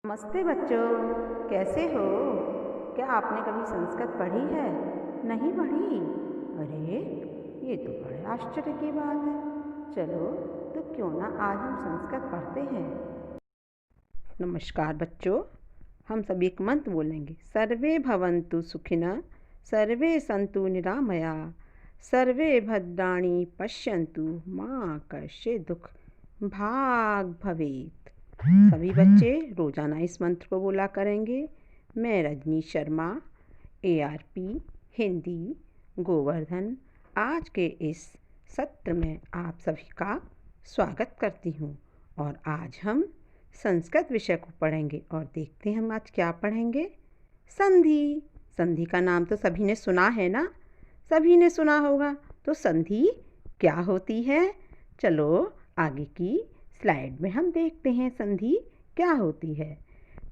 नमस्ते बच्चों, कैसे हो? क्या आपने कभी संस्कृत पढ़ी है? नहीं पढ़ी? अरे, ये तो बड़े आश्चर्य की बात है। चलो, तो क्यों ना आज हम संस्कृत पढ़ते हैं। नमस्कार बच्चों, हम सभी एक मंत्र बोलेंगे। सर्वे भवन्तु सुखिनः, सर्वे सन्तु निरामया, सर्वे भद्राणि पश्यन्तु, मा कश्चित् दुःख भाग् भवेत्। सभी बच्चे रोजाना इस मंत्र को बोला करेंगे। मैं रजनी शर्मा, ARP हिंदी गोवर्धन, आज के इस सत्र में आप सभी का स्वागत करती हूँ। और आज हम संस्कृत विषय को पढ़ेंगे और देखते हैं हम आज क्या पढ़ेंगे। संधि। संधि का नाम तो सभी ने सुना है ना? सभी ने सुना होगा। तो संधि क्या होती है? चलो आगे की स्लाइड में हम देखते हैं संधि क्या होती है।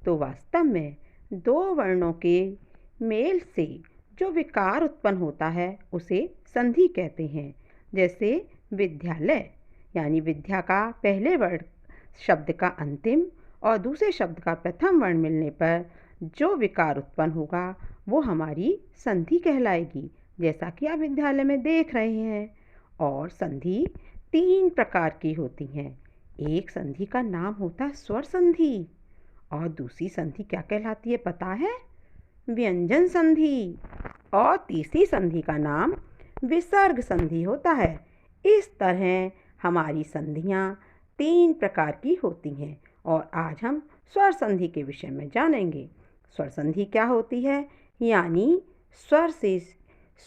तो वास्तव में दो वर्णों के मेल से जो विकार उत्पन्न होता है उसे संधि कहते हैं। जैसे विद्यालय यानी विद्या का पहले वर्ण शब्द का अंतिम और दूसरे शब्द का प्रथम वर्ण मिलने पर जो विकार उत्पन्न होगा वो हमारी संधि कहलाएगी, जैसा कि आप विद्यालय में देख रहे हैं। और संधि 3 प्रकार की होती हैं। एक संधि का नाम होता है स्वर संधि और दूसरी संधि क्या कहलाती है पता है? व्यंजन संधि। और तीसरी संधि का नाम विसर्ग संधि होता है। इस तरह हमारी संधियाँ 3 प्रकार की होती हैं और आज हम स्वर संधि के विषय में जानेंगे। स्वर संधि क्या होती है? यानी स्वर से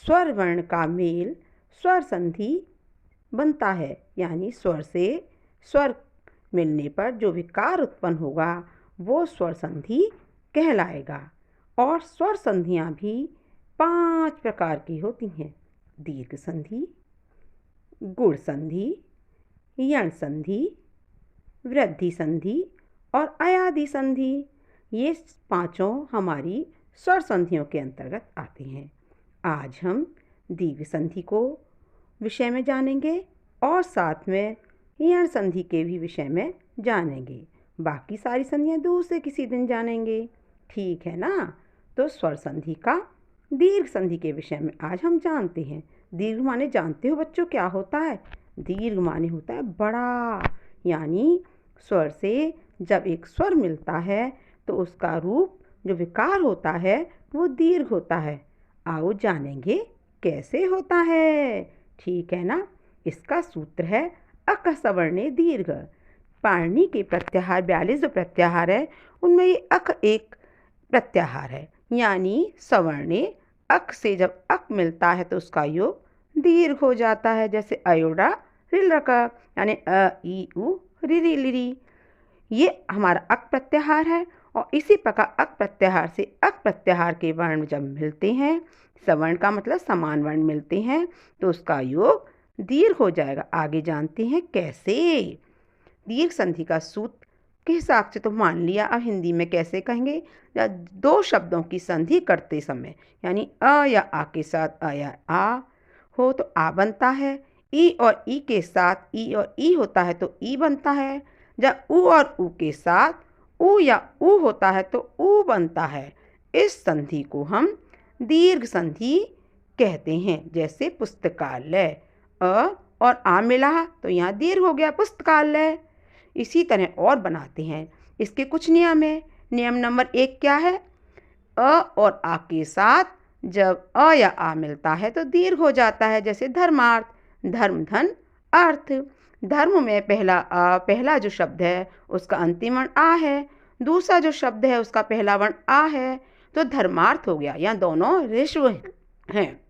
स्वर वर्ण का मेल स्वर संधि बनता है, यानी स्वर से स्वर मिलने पर जो विकार उत्पन्न होगा वो स्वर संधि कहलाएगा। और स्वर संधियाँ भी 5 प्रकार की होती हैं। दीर्घ संधि, गुण संधि, यण संधि, वृद्धि संधि और अयादि संधि। ये पांचों हमारी स्वर संधियों के अंतर्गत आते हैं। आज हम दीर्घ संधि को विषय में जानेंगे और साथ में यण संधि के भी विषय में जानेंगे। बाकी सारी संधियाँ दूसरे किसी दिन जानेंगे, ठीक है ना? तो स्वर संधि का दीर्घ संधि के विषय में आज हम जानते हैं। दीर्घ माने जानते हो बच्चों क्या होता है? दीर्घ माने होता है बड़ा, यानी स्वर से जब एक स्वर मिलता है तो उसका रूप जो विकार होता है वो दीर्घ होता है। आओ जानेंगे कैसे होता है, ठीक है ना? इसका सूत्र है अक सवर्णे दीर्घ। पाणिनि के प्रत्याहार 42 जो प्रत्याहार है उनमें ये अक एक प्रत्याहार है, यानी सवर्णे अक से जब अक मिलता है तो उसका योग दीर्घ हो जाता है। जैसे अयोडा रिल रका यानी अ ई उ रि रि लिरी, ये हमारा अक प्रत्याहार है। और इसी प्रकार अक प्रत्याहार से अक प्रत्याहार के वर्ण जब मिलते हैं, सवर्ण का मतलब समान वर्ण मिलते हैं, तो उसका योग दीर्घ हो जाएगा। आगे जानते हैं कैसे। दीर्घ संधि का सूत्र के हिसाब से तो मान लिया, अब हिंदी में कैसे कहेंगे? दो शब्दों की संधि करते समय यानी अ या आ के साथ अ या आ हो तो आ बनता है, ई और ई के साथ ई और ई होता है तो ई बनता है। जब उ और उ के साथ उ या उ होता है तो उ बनता है। इस संधि को हम दीर्घ संधि कहते हैं। जैसे पुस्तकालय, अ और आ मिला तो यहाँ दीर्घ हो गया पुस्तकालय। इसी तरह और बनाते हैं। इसके कुछ नियम है। नियम नंबर 1 क्या है? अ और आ के साथ जब अ या आ मिलता है तो दीर्घ हो जाता है। जैसे धर्मार्थ, धर्म धन अर्थ। धर्म में पहला जो शब्द है उसका अंतिम वर्ण आ है, दूसरा जो शब्द है उसका पहला वर्ण आ है, तो धर्मार्थ हो गया। यहाँ दोनों ऋष्व हैं।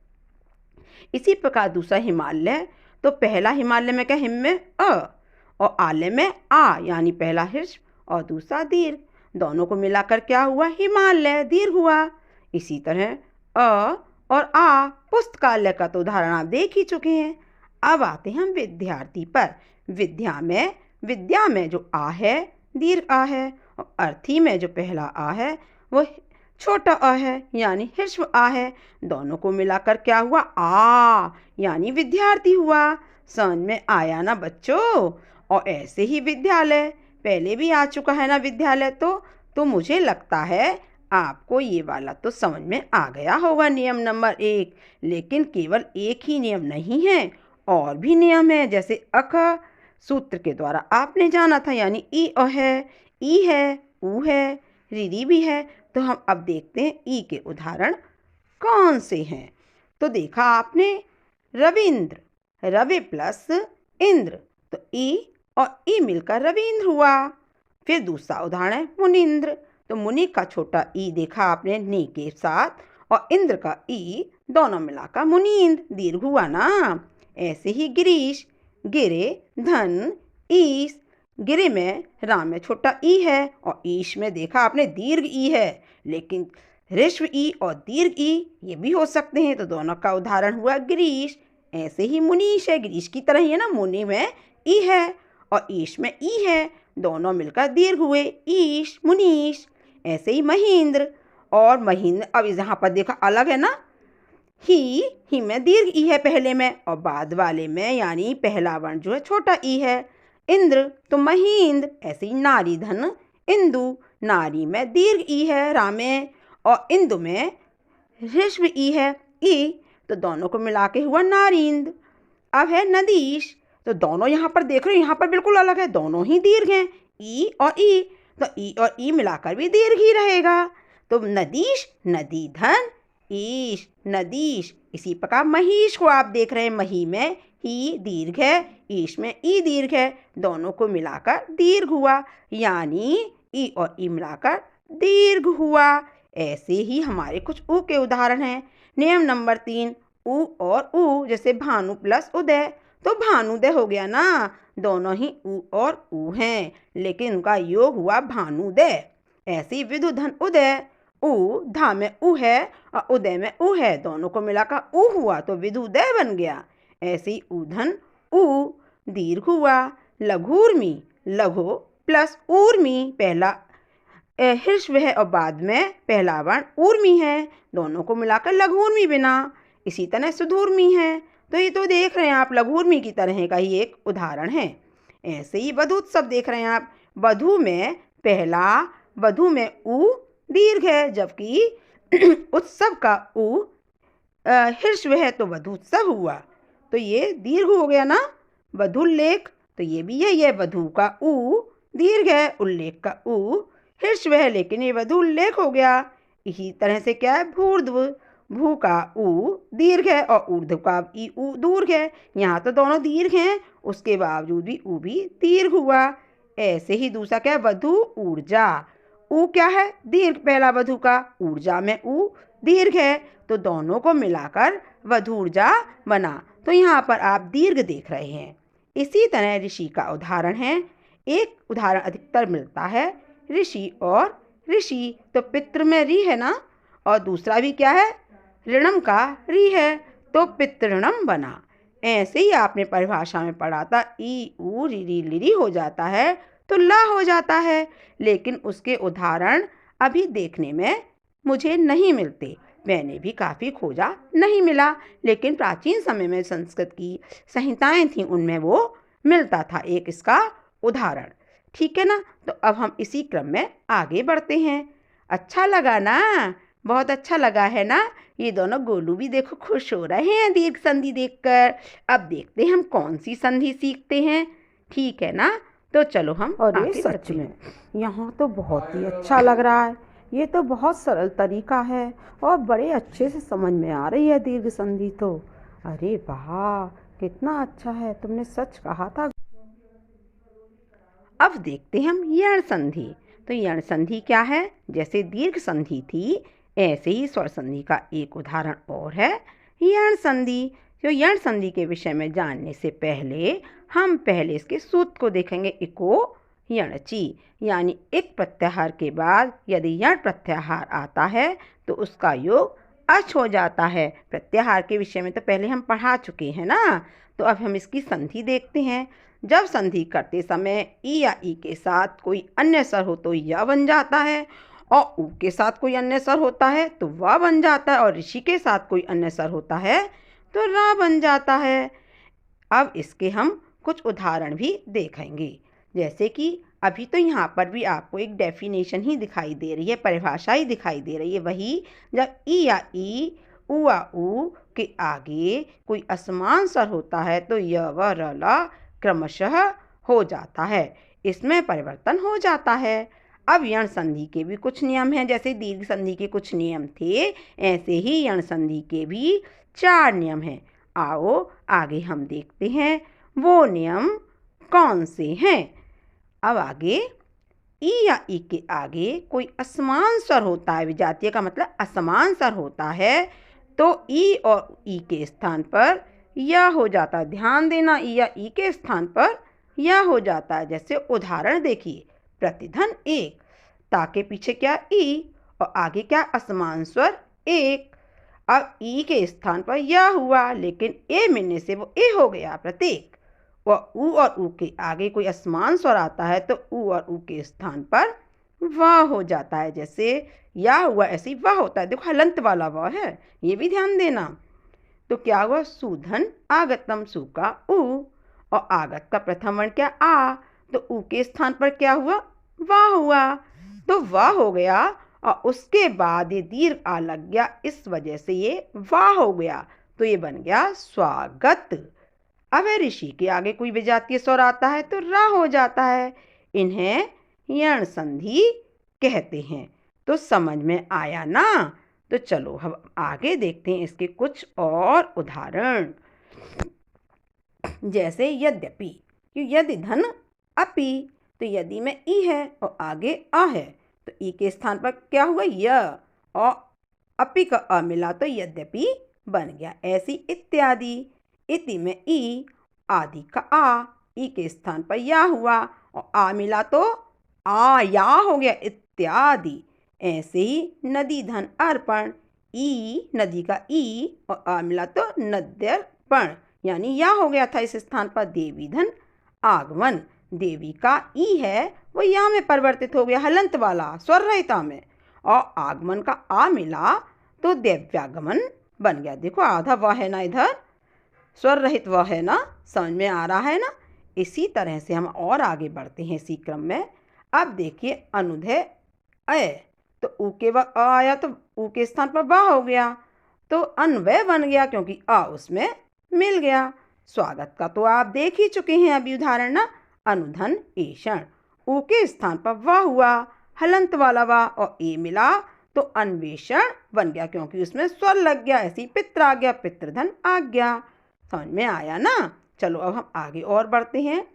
इसी प्रकार दूसरा हिमालय, तो पहला हिमालय में क्या? हिम में अ और आलय में आ, यानी पहला ह्रस्व और दूसरा दीर्घ। दोनों को मिलाकर क्या हुआ? हिमालय दीर्घ हुआ। इसी तरह अ और आ पुस्तकालय का तो उदाहरण आप देख ही चुके हैं। अब आते हैं हम विद्यार्थी पर। विद्या में जो आ है दीर्घ आ है और अर्थी में जो पहला आ है वो छोटा अ है, यानी ह्रस्व आ है। दोनों को मिलाकर क्या हुआ? आ, यानी विद्यार्थी हुआ। समझ में आया ना बच्चों? और ऐसे ही विद्यालय पहले भी आ चुका है ना विद्यालय, तो तो मुझे लगता है आपको ये वाला तो समझ में आ गया होगा, नियम नंबर 1। लेकिन केवल एक ही नियम नहीं है, और भी नियम है। जैसे अक सूत्र के द्वारा आपने जाना था, यानी ई है, ई है, ऊ है, रीरी भी है। तो हम अब देखते हैं ई के उदाहरण कौन से हैं। तो देखा आपने रविंद्र, रवि प्लस इंद्र, तो ई और ई मिलकर रविंद्र हुआ। फिर दूसरा उदाहरण है मुनिंद्र, तो मुनि का छोटा ई देखा आपने नी के साथ, और इंद्र का ई दोनों मिलाकर मुनींद्र, दीर्घ हुआ ना। ऐसे ही गिरीश, गिरे, धन, ईश, गिरे में राम में छोटा ई है, और ईश में देखा आपने दीर्घ ई है। लेकिन ऋष्व ई और दीर्घ ई ये भी हो सकते हैं, तो दोनों का उदाहरण हुआ गिरीश। ऐसे ही मुनीश है, गिरीश की तरह ही है ना, मुनि में ई है और ईश में ई है, दोनों मिलकर दीर्घ हुए, ईश, मुनीश। ऐसे ही महेंद्र और महेंद्र, अब यहाँ पर देखा अलग है ना, ही में दीर्घ ई है पहले में, और बाद वाले में यानी पहला वर्ण जो है छोटा ई है। इंद्र तो महेंद्र। ऐसे ही नारी धन, इंदु, नारी में दीर्घ ई है रा में, और इंदु में ऋष्व ई है ई, तो दोनों को मिला के हुआ नारींद्र। अब है नदीश, तो दोनों यहाँ पर देख रहे हो, यहाँ पर बिल्कुल अलग है, दोनों ही दीर्घ हैं, ई और ई, तो ई और ई मिलाकर भी दीर्घ ही रहेगा। तो नदीश, नदी धन, ईश, नदीश। इसी प्रकार महिष को आप देख रहे हैं, मही में ही दीर्घ है, ईश में ई दीर्घ है, दोनों को मिलाकर दीर्घ हुआ, यानी ई और ई मिलाकर दीर्घ हुआ। ऐसे ही हमारे कुछ ऊ के उदाहरण हैं। नियम नंबर 3, ऊ और ऊ, जैसे भानु प्लस उदय, तो भानुदय हो गया ना, दोनों ही ऊ और ऊ हैं, लेकिन उनका योग हुआ भानुदय। ऐसे ही विदुधन उदय, ऊ धा में ऊ है और उदय में ऊ है, दोनों को मिलाकर ऊ हुआ, तो विदुदय बन गया। ऐसे ही ऊधन ऊ दीर्घ हुआ। लघूर्मी, लघु प्लस ऊर्मी, पहला ह्रस्व है और बाद में पहला वर्ण ऊर्मी है, दोनों को मिलाकर लघूर्मी बना। इसी तरह सुधूर्मी है, तो ये तो देख रहे हैं आप, लघूर्मी की तरह का ही एक उदाहरण है। ऐसे ही वधूत्सव देख रहे हैं आप, वधु में पहला वधु में ऊ दीर्घ है, जबकि उत्सव का ऊ ह्रस्व है, तो वधूत्सव हुआ, तो ये दीर्घ हो गया ना। वधुल्लेख, तो ये भी यही है, वधु का ऊ दीर्घ है, उल्लेख का ऊ ह्रस्व है, लेकिन ये वधुल्लेख हो गया। इसी तरह से क्या है भूर्ध्व, भू का ऊ दीर्घ है और ऊर्ध्व का ई ऊ दीर्घ है, यहाँ तो दोनों दीर्घ हैं, उसके बावजूद भी ऊ भी दीर्घ हुआ। ऐसे ही दूसरा क्या है वधु ऊर्जा, ऊ क्या है दीर्घ पहला वधु का, ऊर्जा में ऊ दीर्घ है, तो दोनों को मिलाकर वधूर्जा बना। तो यहाँ पर आप दीर्घ देख रहे हैं। इसी तरह ऋषि का उदाहरण है, एक उदाहरण अधिकतर मिलता है ऋषि और ऋषि, तो पितृ में री है ना, और दूसरा भी क्या है ऋणम का री है, तो पितृणम बना। ऐसे ही आपने परिभाषा में पढ़ा था, ई ऊ री लिरी हो जाता है तो ला हो जाता है, लेकिन उसके उदाहरण अभी देखने में मुझे नहीं मिलते, मैंने भी काफ़ी खोजा नहीं मिला, लेकिन प्राचीन समय में संस्कृत की संहिताएं थीं, उनमें वो मिलता था एक इसका उदाहरण। ठीक है ना, तो अब हम इसी क्रम में आगे बढ़ते हैं। अच्छा लगा ना, बहुत अच्छा लगा है ना। ये दोनों गोलू भी देखो खुश हो रहे हैं दीर्घ संधि देखकर। अब देखते हैं हम कौन सी संधि सीखते हैं, ठीक है ना। तो चलो हम अरे सच में यहाँ तो बहुत ही अच्छा लग रहा है, ये तो बहुत सरल तरीका है और बड़े अच्छे से समझ में आ रही है दीर्घ संधि तो। अरे वाह कितना अच्छा है, तुमने सच कहा था। अब देखते हैं हम यण संधि। तो यण संधि क्या है, जैसे दीर्घ संधि थी ऐसे ही स्वर संधि का एक उदाहरण और है यण संधि। तो यण संधि के विषय में जानने से पहले हम पहले इसके सूत्र को देखेंगे। इको यणची, यानी एक प्रत्याहार के बाद यदि यण प्रत्याहार आता है तो उसका योग अच हो जाता है। प्रत्याहार के विषय में तो पहले हम पढ़ा चुके हैं ना, तो अब हम इसकी संधि देखते हैं। जब संधि करते समय ई या ई के साथ कोई अन्य स्वर हो तो य बन जाता है, और ऊ के साथ कोई अन्य स्वर होता है तो व बन जाता है, और ऋषि के साथ कोई अन्य स्वर होता है तो रा बन जाता है। अब इसके हम कुछ उदाहरण भी देखेंगे, जैसे कि अभी तो यहाँ पर भी आपको एक डेफिनेशन ही दिखाई दे रही है, परिभाषा ही दिखाई दे रही है। वही जब ई या ई, उ आ उ के आगे कोई असमान स्वर होता है तो य व र ला क्रमशः हो जाता है, इसमें परिवर्तन हो जाता है। अब यण संधि के भी कुछ नियम हैं, जैसे दीर्घ संधि के कुछ नियम थे, ऐसे ही यण संधि के भी 4 नियम हैं। आओ आगे हम देखते हैं वो नियम कौन से हैं। अब आगे ई या ई के आगे कोई असमान स्वर होता है, विजातीय का मतलब असमान स्वर होता है, तो ई और ई के स्थान पर या हो जाता है। ध्यान देना, ई या ई के स्थान पर या हो जाता है। जैसे उदाहरण देखिए, प्रतिधन 1, ता के पीछे क्या ई और आगे क्या असमान स्वर 1। अब ई के स्थान पर या हुआ, लेकिन ए मिलने से वो ए हो गया प्रतीक। वह उ और उ के आगे कोई असमान स्वर आता है तो उ और उ के स्थान पर वाह हो जाता है। जैसे या हुआ ऐसे ही वाह होता है, देखो हलंत वाला वाह है, ये भी ध्यान देना। तो क्या हुआ, सुधन आगतम, सु का उ और आगत का प्रथम वर्ण क्या आ, तो उ के स्थान पर क्या हुआ, वाह हुआ, तो वाह हो गया और उसके बाद ये दीर्घ आ लग गया, इस वजह से ये वाह हो गया, तो ये बन गया स्वागत। अब ऋषि के आगे कोई विजातीय स्वर आता है तो रा हो जाता है, इन्हें यण संधि कहते हैं। तो समझ में आया ना। तो चलो हम आगे देखते हैं इसके कुछ और उदाहरण। जैसे यद्यपि, यदि धन अपि, तो यदि में ई है और आगे आ है तो ई के स्थान पर क्या हुआ, य, और अपि का अ मिला तो यद्यपि बन गया। ऐसी इत्यादि, इति में ई, आदि का आ, ई के स्थान पर या हुआ और आ मिला तो आ या हो गया, इत्यादि। ऐसे ही नदी धन अर्पण, ई नदी का ई और आ मिला तो नद्यर्पण, यानी या हो गया था इस स्थान पर। देवी धन आगमन, देवी का ई है वो या में परिवर्तित हो गया, हलंत वाला स्वर रहिता में, और आगमन का आ मिला तो दिव्यागमन बन गया। देखो आधा वह है ना, इधर स्वर रहित वह है ना, समझ में आ रहा है ना। इसी तरह से हम और आगे बढ़ते हैं इसी क्रम में। अब देखिए अनुधय अय, तो ऊ के बाद अ आया तो ऊ के स्थान पर बा हो गया, तो अन्वय बन गया क्योंकि आ उसमें मिल गया। स्वागत का तो आप देख ही चुके हैं अभी उदाहरण ना, अनुधन एषण, ऊ के स्थान पर वाह हुआ, हलंत वाला वाह और ए मिला तो अन्वेषण बन गया क्योंकि उसमें स्वर लग गया, ऐसी पित्र आ गया, पितृधन आ गया। समझ में आया ना। चलो अब हम आगे और बढ़ते हैं।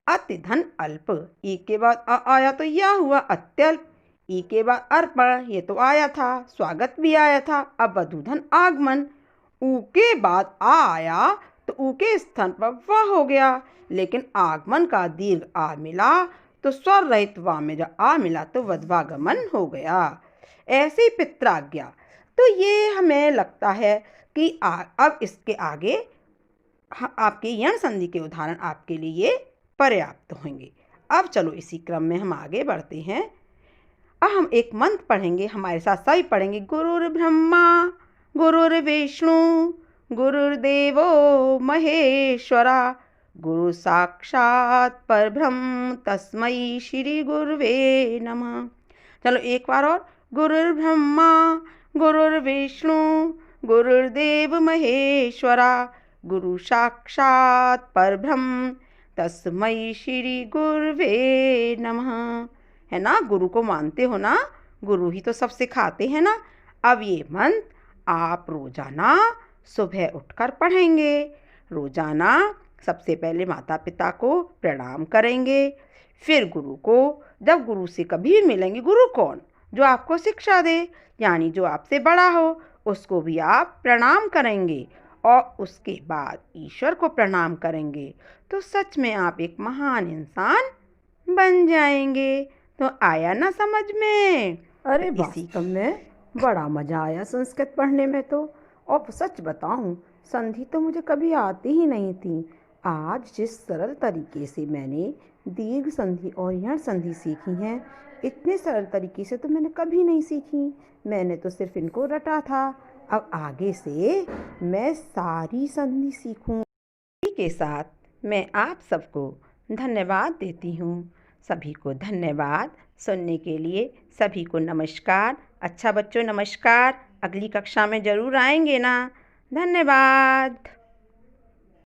अतिधन अल्प, ई के बाद अ आया तो या हुआ, अत्यल्प, ई के बाद अर्पण, ये तो आया था, स्वागत भी आया था। अब वधूधन आगमन, ऊ के बाद आ आया तो ऊ के स्थान पर वाह हो गया, लेकिन आगमन का दीर्घ आ मिला तो स्वर रहित वा में जब आ मिला तो वध्वागमन हो गया। ऐसे ही पित्राज्ञा, तो ये हमें लगता है कि अब इसके आगे आपके यण संधि के उदाहरण आपके लिए पर्याप्त होंगे। अब चलो इसी क्रम में हम आगे बढ़ते हैं। अब हम एक मंत्र पढ़ेंगे, हमारे साथ सभी पढ़ेंगे। गुरुर्ब्रह्मा गुरुर्विष्णु गुरुर्देवो महेश्वरा, गुरु साक्षात परब्रह्म तस्मै श्री गुरुवे नमः। चलो एक बार और। गुरुर्ब्रह्मा गुरुर्विष्णु गुरुर्देव महेश्वरा, गुरु साक्षात परब्रह्म तस्मै श्री गुरुवे नमः। है ना, गुरु को मानते हो ना, गुरु ही तो सब सिखाते हैं ना। अब ये मंत्र आप रोजाना सुबह उठकर पढ़ेंगे। रोजाना सबसे पहले माता पिता को प्रणाम करेंगे, फिर गुरु को, जब गुरु से कभी भी मिलेंगे, गुरु कौन, जो आपको शिक्षा दे, यानी जो आपसे बड़ा हो, उसको भी आप प्रणाम करेंगे और उसके बाद ईश्वर को प्रणाम करेंगे, तो सच में आप एक महान इंसान बन जाएंगे। तो आया ना समझ में। अरे तो वास्तव में बड़ा मज़ा आया संस्कृत पढ़ने में तो। और सच बताऊं, संधि तो मुझे कभी आती ही नहीं थी। आज जिस सरल तरीके से मैंने दीर्घ संधि और यण संधि सीखी हैं, इतने सरल तरीके से तो मैंने कभी नहीं सीखी। मैंने तो सिर्फ इनको रटा था। अब आगे से मैं सारी संधि सीखूं। इसी के साथ मैं आप सबको धन्यवाद देती हूँ। सभी को धन्यवाद सुनने के लिए। सभी को नमस्कार। अच्छा बच्चों, नमस्कार। अगली कक्षा में ज़रूर आएंगे ना। धन्यवाद।